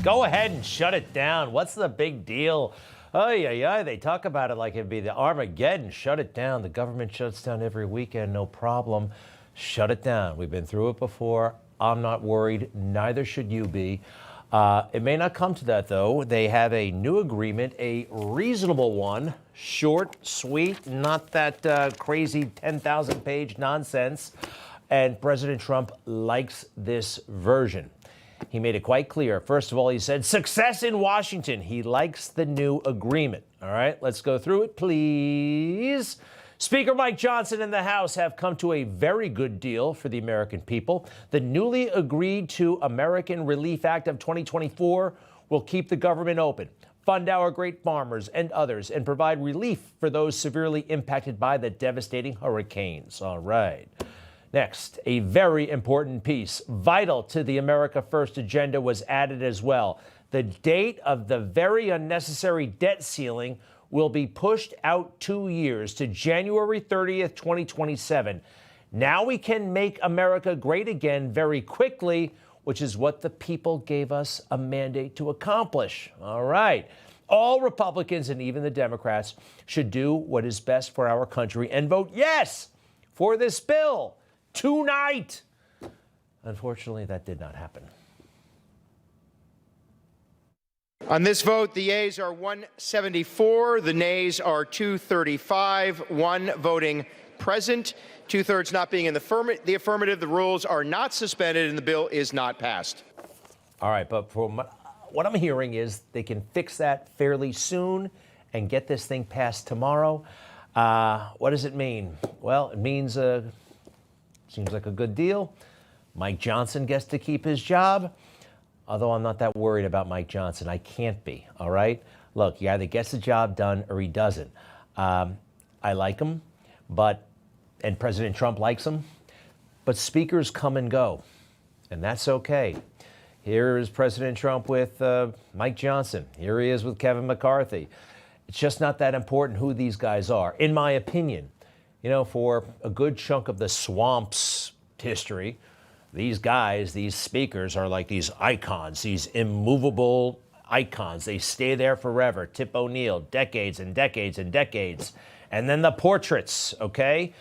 Go ahead and shut it down. What's the big deal? Oh, yeah. They talk about it like it'd be the Armageddon. Shut it down. The government shuts down every weekend. No problem. Shut it down. We've been through it before. I'm not worried. Neither should you be. It may not come to that, though. They have a new agreement, a reasonable one, short, sweet, not that crazy 10,000-page nonsense. And President Trump likes this version. He made it quite clear. First of all, he said, success in Washington. He likes the new agreement. All right, let's go through it, please. Speaker Mike Johnson and the House have come to a very good deal for the American people. The newly agreed to American Relief Act of 2024 will keep the government open, fund our great farmers and others, and provide relief for those severely impacted by the devastating hurricanes. All right. Next, a very important piece, vital to the America First agenda, was added as well. The date of the very unnecessary debt ceiling will be pushed out 2 years to January 30th, 2027. Now we can make America great again very quickly, which is what the people gave us a mandate to accomplish. All right. All Republicans and even the Democrats should do what is best for our country and vote yes for this bill tonight. Unfortunately, that did not happen. On this vote, the yeas are 174, the nays are 235, one voting present, two-thirds not being in the affirmative. The rules are not suspended and the bill is not passed. All right, but from what I'm hearing is they can fix that fairly soon and get this thing passed tomorrow. What does it mean? Well, it means seems like a good deal. Mike Johnson gets to keep his job. Although I'm not that worried about Mike Johnson. I can't be, all right? Look, he either gets the job done or he doesn't. I like him, and President Trump likes him, but speakers come and go, and that's okay. Here is President Trump with Mike Johnson. Here he is with Kevin McCarthy. It's just not that important who these guys are, in my opinion. You know, for a good chunk of the swamp's history, these guys, these speakers, are like these icons, these immovable icons. They stay there forever. Tip O'Neill, decades and decades and decades. And then the portraits, okay?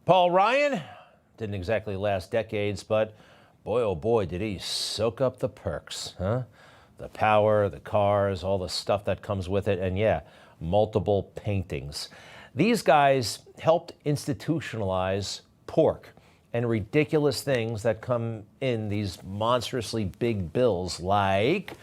Paul Ryan didn't exactly last decades, but boy, oh boy, did he soak up the perks, huh? The power, the cars, all the stuff that comes with it, and yeah, multiple paintings. These guys helped institutionalize pork and ridiculous things that come in these monstrously big bills, like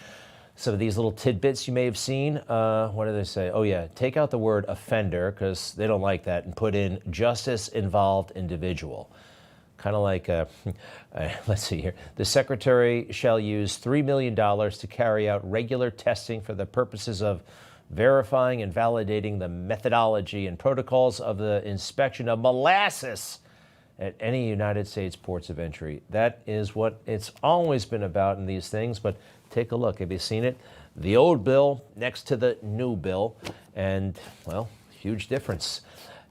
some of these little tidbits you may have seen. What do they say? Oh, yeah, take out the word offender because they don't like that and put in justice-involved individual. Kind of like, let's see here. The secretary shall use $3 million to carry out regular testing for the purposes of verifying and validating the methodology and protocols of the inspection of molasses at any United States ports of entry. That is what it's always been about in these things, but take a look. Have you seen it? The old bill next to the new bill, and, well, huge difference.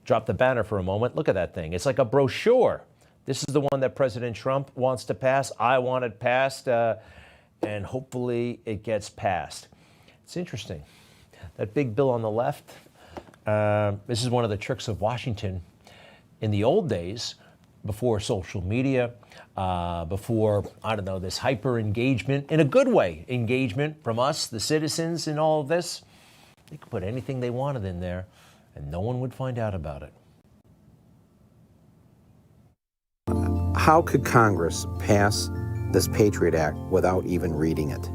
Drop the banner for a moment. Look at that thing. It's like a brochure. This is the one that President Trump wants to pass. I want it passed, and hopefully it gets passed. It's interesting. That big bill on the left, this is one of the tricks of Washington. In the old days, before social media, before, I don't know, this hyper engagement, in a good way, engagement from us, the citizens, in all of this, they could put anything they wanted in there and no one would find out about it. How could Congress pass this Patriot Act without even reading it?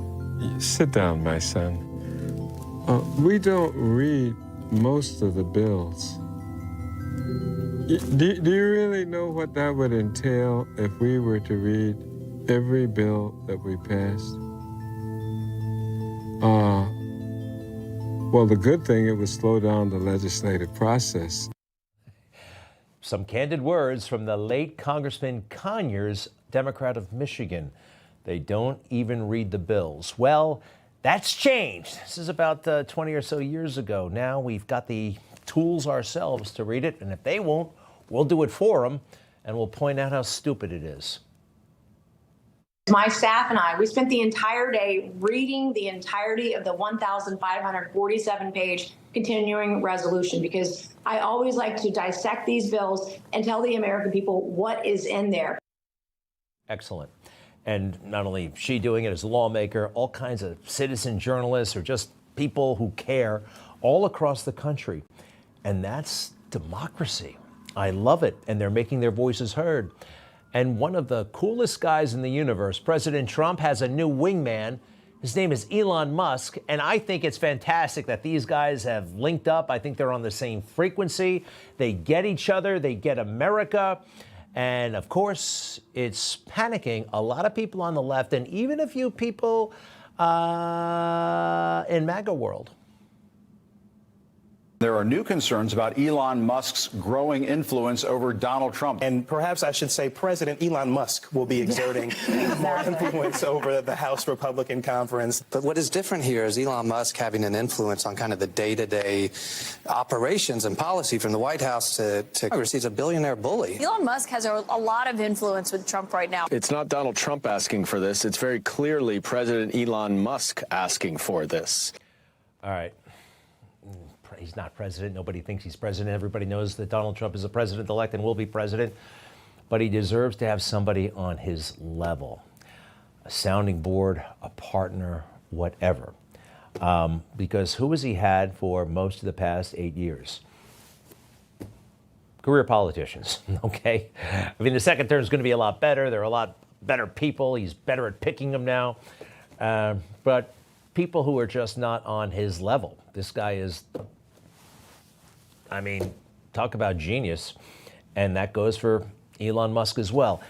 Sit down, my son. We don't read most of the bills. Do you really know what that would entail if we were to read every bill that we passed? Well, the good thing, it would slow down the legislative process. Some candid words from the late Congressman Conyers, Democrat of Michigan. They don't even read the bills. Well, that's changed. This is about 20 or so years ago. Now we've got the tools ourselves to read it, and if they won't, we'll do it for them, and we'll point out how stupid it is. My staff and I, we spent the entire day reading the entirety of the 1,547-page continuing resolution, because I always like to dissect these bills and tell the American people what is in there. Excellent. And not only she doing it as a lawmaker, all kinds of citizen journalists or just people who care all across the country. And that's democracy. I love it. And they're making their voices heard. And one of the coolest guys in the universe, President Trump, has a new wingman. His name is Elon Musk. And I think it's fantastic that these guys have linked up. I think they're on the same frequency. They get each other. They get America. And of course, it's panicking a lot of people on the left and even a few people in MAGA world. There are new concerns about Elon Musk's growing influence over Donald Trump. And perhaps I should say President Elon Musk will be exerting more influence over the House Republican Conference. But what is different here is Elon Musk having an influence on kind of the day-to-day operations and policy from the White House to Congress. He's a billionaire bully. Elon Musk has a lot of influence with Trump right now. It's not Donald Trump asking for this. It's very clearly President Elon Musk asking for this. All right. He's not president. Nobody thinks he's president. Everybody knows that Donald Trump is a president-elect and will be president. But he deserves to have somebody on his level, a sounding board, a partner, whatever. Because who has he had for most of the past 8 years? Career politicians, okay? I mean, the second term is going to be a lot better. There are a lot better people. He's better at picking them now. But people who are just not on his level. This guy is... I mean, talk about genius. And that goes for Elon Musk as well.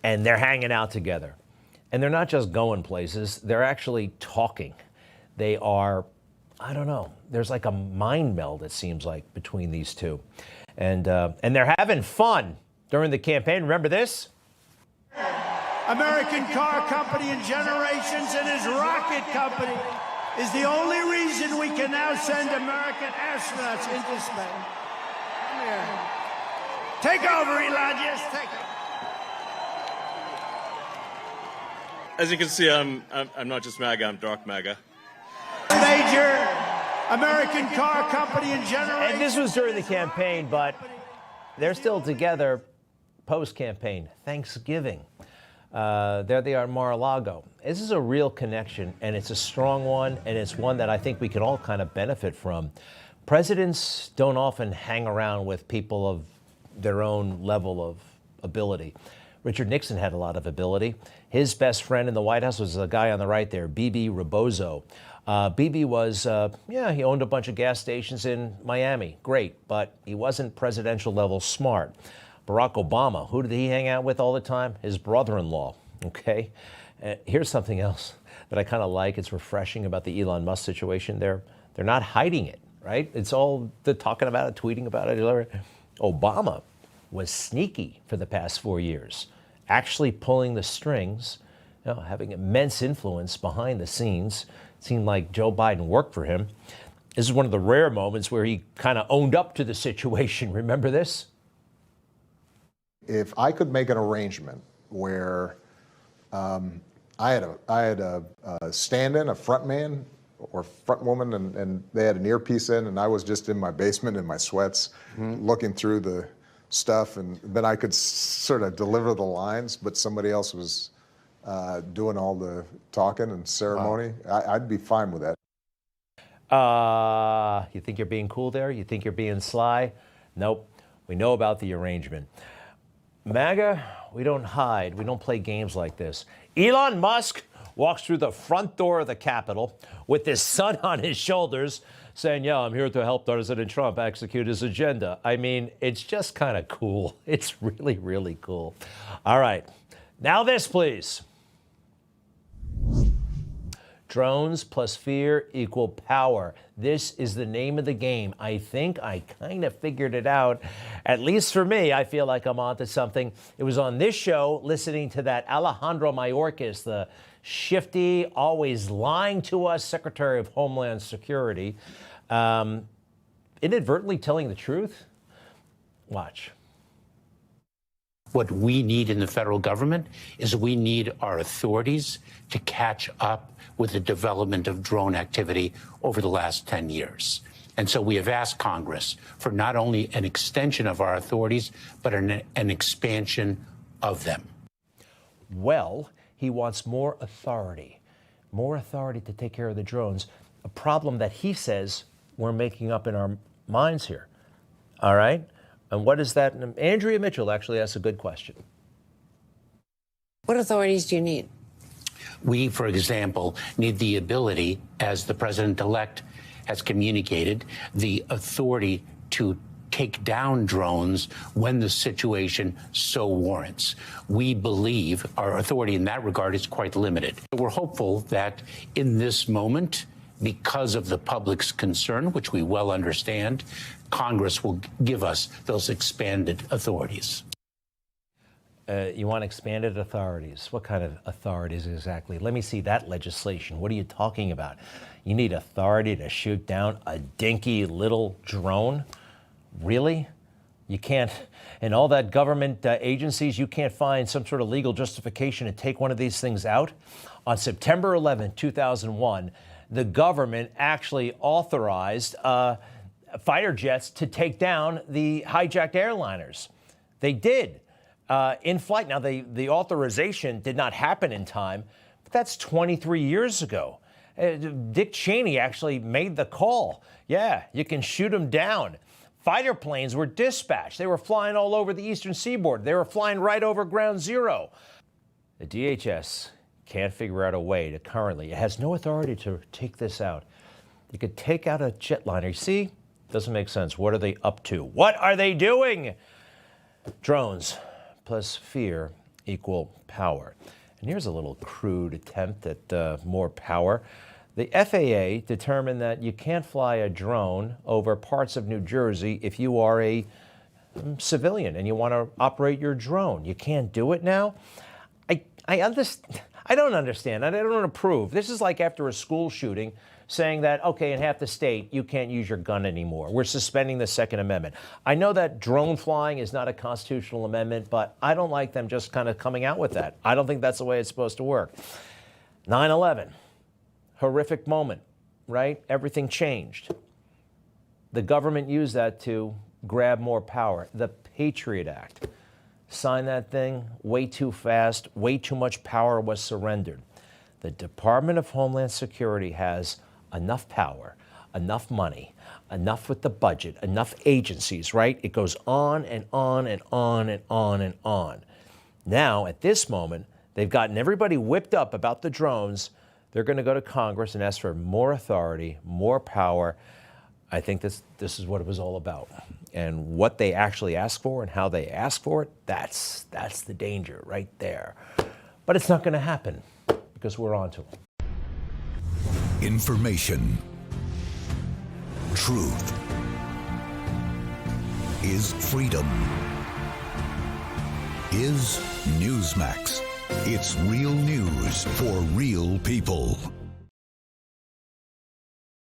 And they're hanging out together. And they're not just going places. They're actually talking. They are, I don't know, there's like a mind meld, it seems like, between these two. And they're having fun during the campaign. Remember this? American car company in generations and his rocket company is the only reason we can now send American astronauts into space. Come here. Take over, Elon. Yes, take it. As you can see, I'm not just MAGA, I'm dark MAGA. Major American car company in generations. And this was during the campaign, but they're still together post-campaign, Thanksgiving. There they are in Mar-a-Lago. This is a real connection, and it's a strong one, and it's one that I think we can all kind of benefit from. Presidents don't often hang around with people of their own level of ability. Richard Nixon had a lot of ability. His best friend in the White House was a guy on the right there, Bibi Rebozo. Bibi was, he owned a bunch of gas stations in Miami. Great, but he wasn't presidential level smart. Barack Obama, who did he hang out with all the time? His brother-in-law, okay? Here's something else that I kind of like. It's refreshing about the Elon Musk situation. They're not hiding it, right? It's all they're talking about it, tweeting about it. Obama was sneaky for the past 4 years, actually pulling the strings, having immense influence behind the scenes. It seemed like Joe Biden worked for him. This is one of the rare moments where he kind of owned up to the situation. Remember this? If I could make an arrangement where I had a stand-in, a front man or front woman, and they had an earpiece in, and I was just in my basement in my sweats, looking through the stuff, and then I could sort of deliver the lines, but somebody else was doing all the talking and ceremony. I'd be fine with that. You think you're being cool there? You think you're being sly? Nope. We know about the arrangement. MAGA, we don't hide. We don't play games like this. Elon Musk walks through the front door of the Capitol with his son on his shoulders saying, yeah, I'm here to help President Trump execute his agenda. I mean, it's just kind of cool. It's really, really cool. All right. Now this, please. Drones plus fear equal power. This is the name of the game. I think I kind of figured it out. At least for me, I feel like I'm onto something. It was on this show, listening to that Alejandro Mayorkas, the shifty, always lying to us Secretary of Homeland Security, inadvertently telling the truth. Watch. What we need in the federal government is we need our authorities to catch up with the development of drone activity over the last 10 years. And so we have asked Congress for not only an extension of our authorities, but an expansion of them. Well, he wants more authority to take care of the drones, a problem that he says we're making up in our minds here. All right? And what is that? And Andrea Mitchell actually asked a good question. What authorities do you need? We, for example, need the ability, as the president-elect has communicated, the authority to take down drones when the situation so warrants. We believe our authority in that regard is quite limited. We're hopeful that in this moment, because of the public's concern, which we well understand, Congress will give us those expanded authorities. You want expanded authorities? What kind of authorities exactly? Let me see that legislation. What are you talking about? You need authority to shoot down a dinky little drone? Really? You can't, in all that government agencies, you can't find some sort of legal justification to take one of these things out? On September 11, 2001, the government actually authorized fighter jets to take down the hijacked airliners. They did in flight. Now, the authorization did not happen in time, but that's 23 years ago. Dick Cheney actually made the call. Yeah, you can shoot them down. Fighter planes were dispatched. They were flying all over the eastern seaboard. They were flying right over ground zero. The DHS can't figure out a way to currently, it has no authority to take this out. You could take out a jetliner. You see? Doesn't make sense. What are they up to? What are they doing? Drones plus fear equal power. And here's a little crude attempt at more power. The FAA determined that you can't fly a drone over parts of New Jersey if you are a civilian and you want to operate your drone. You can't do it now? I don't understand. I don't approve. This is like after a school shooting saying that, okay, in half the state, you can't use your gun anymore. We're suspending the Second Amendment. I know that drone flying is not a constitutional amendment, but I don't like them just kind of coming out with that. I don't think that's the way it's supposed to work. 9/11, horrific moment, right? Everything changed. The government used that to grab more power. The Patriot Act. Sign that thing way too fast, way too much power was surrendered. The Department of Homeland Security has enough power, enough money, enough with the budget, enough agencies, right? It goes on and on and on and on and on. Now, at this moment, they've gotten everybody whipped up about the drones. They're going to go to Congress and ask for more authority, more power. I think this is what it was all about. And what they actually ask for and how they ask for it, that's the danger right there. But it's not going to happen because we're on to it. Information. Truth. Is freedom. Is Newsmax. It's real news for real people.